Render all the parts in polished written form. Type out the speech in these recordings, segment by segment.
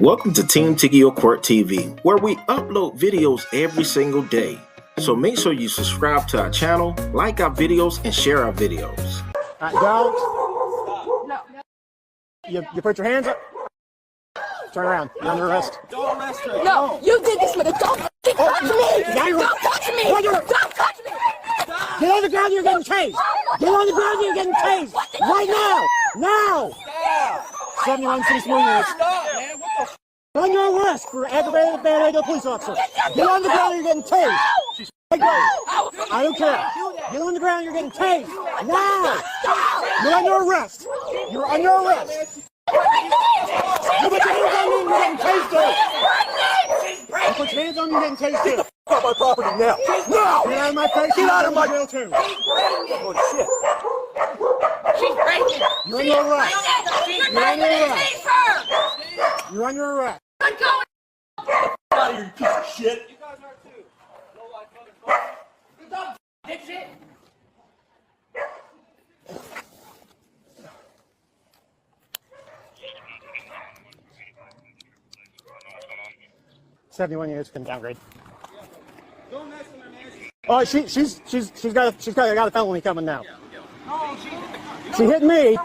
Welcome to Team Tigio Court TV, where we upload videos every single day. So make sure you subscribe to our channel, like our videos, and share our videos. Don't. No. You put your hands up. Turn around. You're under arrest. Don't arrest her. No, you did this with a don't touch me. Don't touch me. Don't touch me. Get on the ground, you're getting tased. Get on the ground, you're getting tased. Right now. Now. 71 6 minutes. On your arrest for aggravated bad to police officer. Get on the ground, you're getting tased. I don't care. Get on the ground, you're getting tased. Now. You're under arrest. You're under arrest. You put your hands on me and you're getting tased. You put your hands on me and you're getting tased. Get the fuck out of my property now. No! Get out of my face. Get out of my jail too. Oh shit. She's breaking. You're under arrest. You're breaking her. You're under arrest. I'm going. Get out of here, you piece of shit. You guys are too. No life, Good dog, dipshit. $71 units can downgrade. Don't mess with her, man. Oh, she's got a felony coming now. No, She hit me.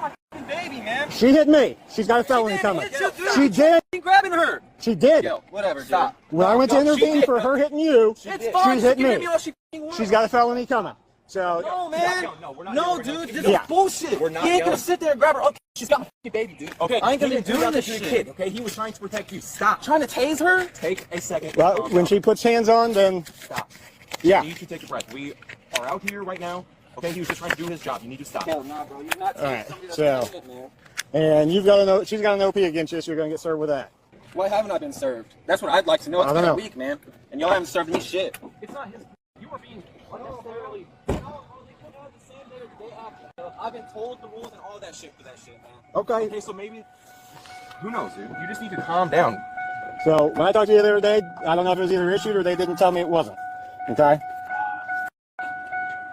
baby, man. She hit me. She's got a felony coming. She did. You grabbing her. She did. Yo, whatever, stop. When I went to intervene for her hitting you, It's fine. she hit Give me. all she wants. She's got a felony coming. So No, man. No, dude. This is Yeah. bullshit. You ain't gonna sit there and grab her. Okay, she's got my baby, dude. Okay, I ain't gonna do nothing this to the shit. kid, okay? He was trying to protect you. Stop. Trying to tase her? Take a second. well, when she puts hands on, then Stop. yeah. You should take a breath. We are out here right now. Okay, he was just trying to do his job. You need to stop. No, nah, bro. You're not All right, somebody that's so- doing it, man. And you've got an she's got an OP against you, so you're gonna get served with that. Why haven't I been served? That's what I'd like to know. It's I don't been a know. week, man. And y'all haven't served me shit. It's not his. You were being unnecessarily. I've been told the rules and all that shit for that shit, man. Okay. Okay, so maybe. Who knows, dude? You just need to calm down. So when I talked to you the other day, I don't know if it was either issued or they didn't tell me it wasn't. Okay.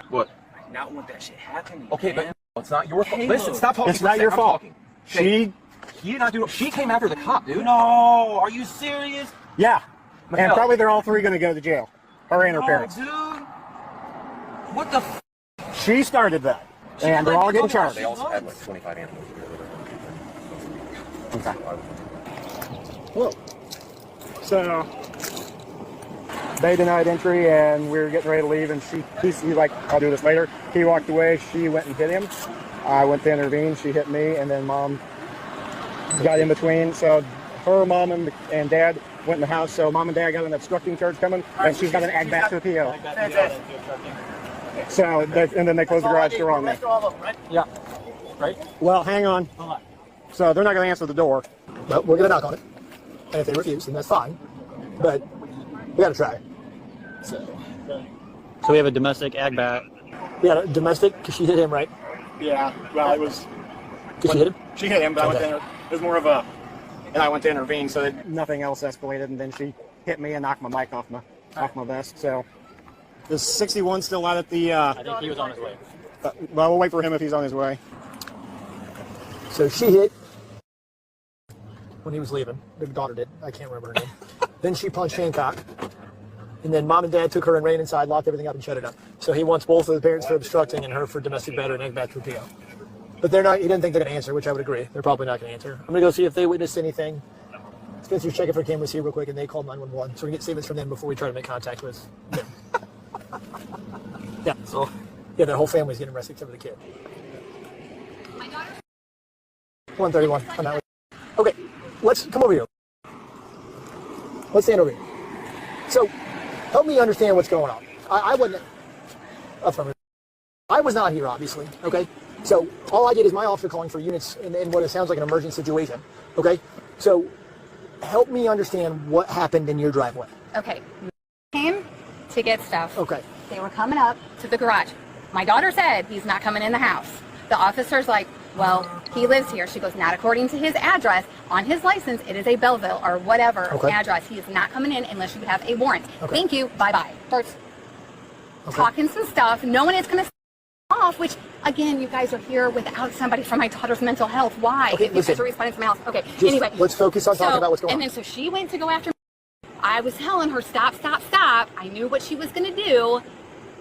What? Not want that shit happening. Okay, man. but it's not your fault. Hey, Listen, look. stop talking. It's not your I'm fault. talking. She, He did not do. She came after the cop, dude. No, are you serious? yeah. And Miguel. probably they're all three gonna go to jail. Her and her Oh, parents. dude. What the f? She started that. And they're all getting charged. They also had like 25 animals. Okay. Whoa. So they denied entry, and we were getting ready to leave, and he's like, I'll do this later. He walked away. She went and hit him. I went to intervene. She hit me, and then mom got in between. So her mom and dad went in the house. So mom and dad got an obstructing charge coming, and she's got an ag back to the PO. So and then they closed the garage door on me. Yeah. Right? Well, hang on. So they're not going to answer the door. But we're going to knock on it. And if they refuse, then that's fine. But we got to try. So we have a domestic ag bat. we got a domestic, because she hit him, right? Yeah. Well, it was. Because she hit him? She hit him, but I went Okay. to it was more of a. And I went to intervene, so that nothing else escalated, and then she hit me and knocked my mic off my vest. So is 61 still out at the? I think he was on his way. Well, we'll wait for him if he's on his way. So she hit when he was leaving. The daughter did. I can't remember her name. Then she punched Hancock. And then mom and dad took her and ran inside, locked everything up, and shut it up. So he wants both of the parents for obstructing and her for domestic battery and egg back to PO. But they're not. He didn't think they're going to answer, which I would agree. They're probably not going to answer. I'm going to go see if they witnessed anything. Spencer's checking for cameras here real quick, and they called 911. So we can get statements from them before we try to make contact with them. Yeah. So yeah, their whole family's getting arrested except for the kid. 131 on that one. Okay, let's come over here. Let's stand over here. So, help me understand what's going on. I wasn't. I was not here, obviously. Okay. So all I did is my officer calling for units in what it sounds like an emergency situation. Okay. So, help me understand what happened in your driveway. Okay. Came to get stuff. Okay. They were coming up to the garage. My daughter said he's not coming in the house. The officer's like, well, he lives here. She goes, not according to his address. On his license, it is a Belleville or whatever address. He is not coming in unless you have a warrant. Okay. Thank you. Bye-bye. Starts talking some stuff. No one is going to off, which again, you guys are here without somebody from my daughter's mental health. Why? Okay, If you guys are responding to my house. Okay, Just, anyway. let's focus on talking about what's going on. And then so she went to go after me. I was telling her, stop, stop, stop. I knew what she was going to do.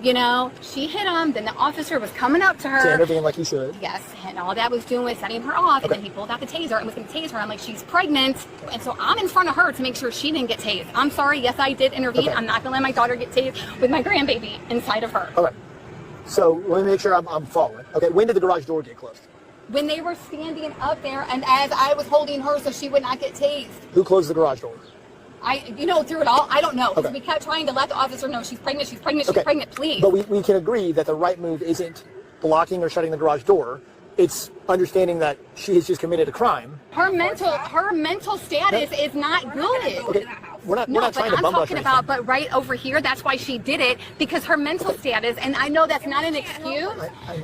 You know, she hit him. Then the officer was coming up to her. To intervene like he should. Yes, and all that was doing was setting her off. Okay. And then he pulled out the taser and was going to tase her. I'm like, she's pregnant. And so I'm in front of her to make sure she didn't get tased. I'm sorry. Yes, I did intervene. Okay. I'm not going to let my daughter get tased with my grandbaby inside of her. All right. So let me make sure I'm following. Okay, when did the garage door get closed? When they were standing up there and as I was holding her so she would not get tased. Who closed the garage door? Through it all, I don't know. Because Okay. we kept trying to let the officer know she's pregnant, she's pregnant, she's Okay. pregnant, please. But we can agree that the right move isn't blocking or shutting the garage door. It's understanding that she has just committed a crime. Her mental status is not good. Okay, we're not No, trying but to I'm bum rush talking or about, anything. but right over here, that's why she did it, because her mental status, and I know that's not an excuse.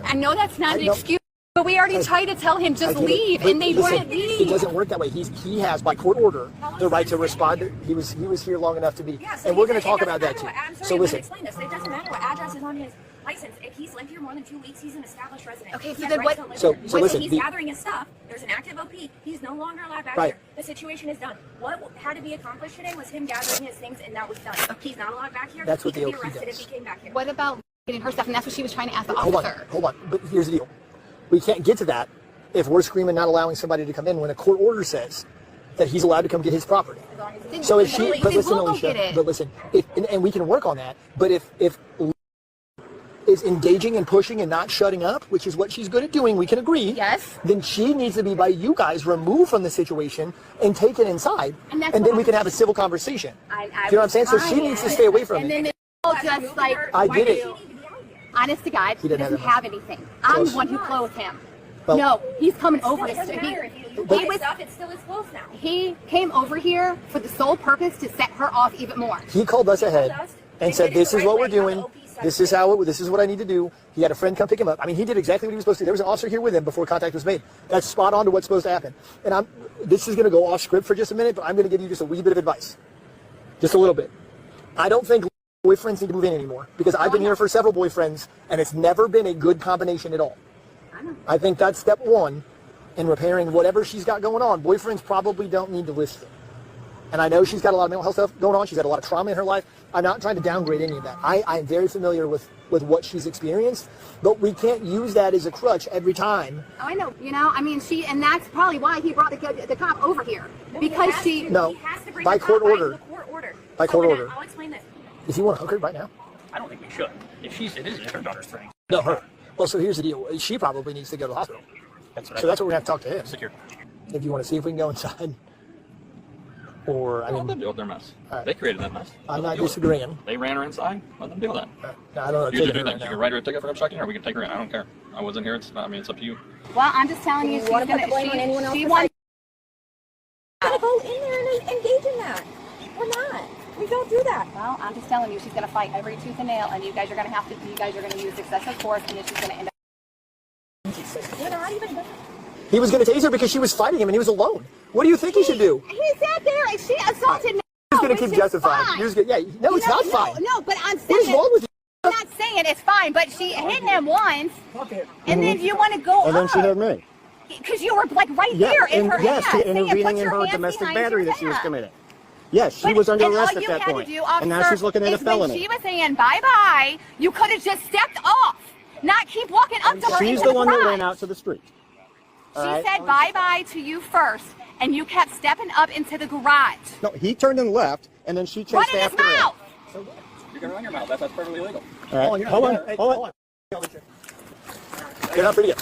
I know that's not an excuse, but we already tried to tell him, I just get it, leave, but and they listen, wouldn't leave. It doesn't work that way. He has, by court order, the right to respond. He was here long enough to be, Yeah, so and we're going it to talk doesn't about that matter too. what- I'm sorry, So I'm listen. gonna explain this. It doesn't matter what address is on his license. If he's lived here more than 2 weeks, he's an established resident. Okay, so He has then rights what- to live So- here. so Once listen, he's the- gathering his stuff, there's an active OP. He's no longer allowed back Right. here. The situation is done. What had to be accomplished today was him gathering his things, and that was done. He's not allowed back here. That's what he the could OP be arrested does. if he came back here. What about getting her stuff? And that's what she was trying to ask the Hold officer. on. But here's the deal. We can't get to that if we're screaming not allowing somebody to come in when a court order says that he's allowed to come get his property. Then- So if then she, but listen, we'll go Alicia, get it. but listen, and we can work on that. But if is engaging and pushing and not shutting up, which is what she's good at doing, we can agree. Yes. Then she needs to be, by you guys, removed from the situation and taken inside, And that's and what then we can have a civil conversation. I Do you know what I'm saying? So she needs to stay away from And it. then it's all just like, I get it. honest to God, he didn't have doesn't that have anything. I'm Close. the one who clothed him. Well- No, he's coming over It to doesn't matter. If you But- get was- stuff, it's still his clothes now. He came over here for the sole purpose to set her off even more. He called us ahead and said, "This is what we're doing. This This is what I need to do." He had a friend come pick him up. I mean, he did exactly what he was supposed to do. There was an officer here with him before contact was made. That's spot on to what's supposed to happen. And this is going to go off script for just a minute, but I'm going to give you just a wee bit of advice. Just a little bit. I don't think boyfriends need to move in anymore, because I've been here for several boyfriends, and it's never been a good combination at all. I think that's step one in repairing whatever she's got going on. Boyfriends probably don't need to list it. And I know she's got a lot of mental health stuff going on. She's had a lot of trauma in her life. I'm not trying to downgrade any of that. I'm very familiar with what she's experienced, but we can't use that as a crutch every time. Oh, I know. I mean, and that's probably why he brought the cop over here. Because she... No, He has to bring by the court cop order. the court order. By So court then order. I'll explain this. Does he want to hook her right now? I don't think we should. If it is her daughter's thing. No, her. Well, so here's the deal. She probably needs to go to the hospital. That's right. So that's what we're going to have to talk to him. Secure. If you want to see if we can go inside. Or, I Let them mean, deal with their mess. All right. They created that mess. I'm Let them not deal with it. disagreeing. They ran her inside. Let them deal with that. I don't know. You taking should do her that. right You now. can write her a ticket for obstructing, or we can take her in. I don't care. I wasn't here. It's up to you. Well, I'm just telling you, she's wanna put gonna... the blame on anyone else She besides- wants... We're gonna go in there and engage in that. We're not. We don't do that. Well, I'm just telling you, she's gonna fight every tooth and nail, and you guys are gonna use excessive force, and then she's gonna end up... We're not even done. He was going to tase her because she was fighting him and he was alone. What do you think he should do? He sat there and she assaulted me. He's going to which keep is justifying. fine. He was gonna, no, it's not fine. No, but I'm What is saying... wrong with you? I'm not saying it's fine, but she hit him once, and then you want to go And then she hit up. me. Because you were like right Yeah, there in and her yes, hand. intervening in her domestic battery that she was committing. Yes, she was under arrest at that point. And now she's looking at a felony. When she was saying bye-bye, you could have just stepped off, not keep walking up to her She's into the one that garage. ran out to the street. She All right? said bye-bye to you first, and you kept stepping up into the garage. No, he turned and left, and then she chased Run in his after him. mouth. You can run your mouth. That's perfectly legal. All right, hold on. Get up pretty good.